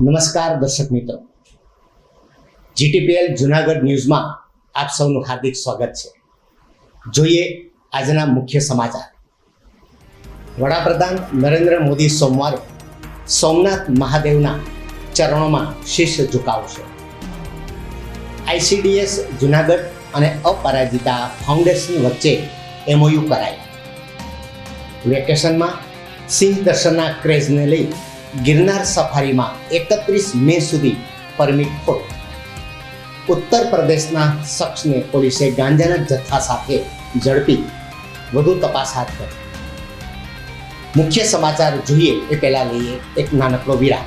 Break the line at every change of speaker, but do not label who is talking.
નમસ્કાર દર્શક મિત્રો, જીટીપીએલ જુનાગઢ ન્યૂઝમાં આપ સૌનું હાર્દિક સ્વાગત છે. જોઈએ આજના મુખ્ય સમાચાર. વડાપ્રધાન નરેન્દ્ર મોદી સોમવારે સોમનાથ મહાદેવના ચરણોમાં શીશ ઝુકાવશે. આઈસીડીએસ જુનાગઢ અને અપરાજિતા ફાઉન્ડેશન વચ્ચે MOU કરાઈ. વેકેશનમાં સિંહ દર્શનના ક્રેઝને લઈ ગિરનાર સફારીમાં 31 મે સુધી પરમિટ ખોટ. ઉત્તર પ્રદેશના શખ્સને પોલીસે ગાંજાના જથ્થા સાથે ઝડપી વધુ તપાસ હાથ ધરી. મુખ્ય સમાચાર જોઈએ એ પહેલા લઈએ એક નાનકડો વિરામ.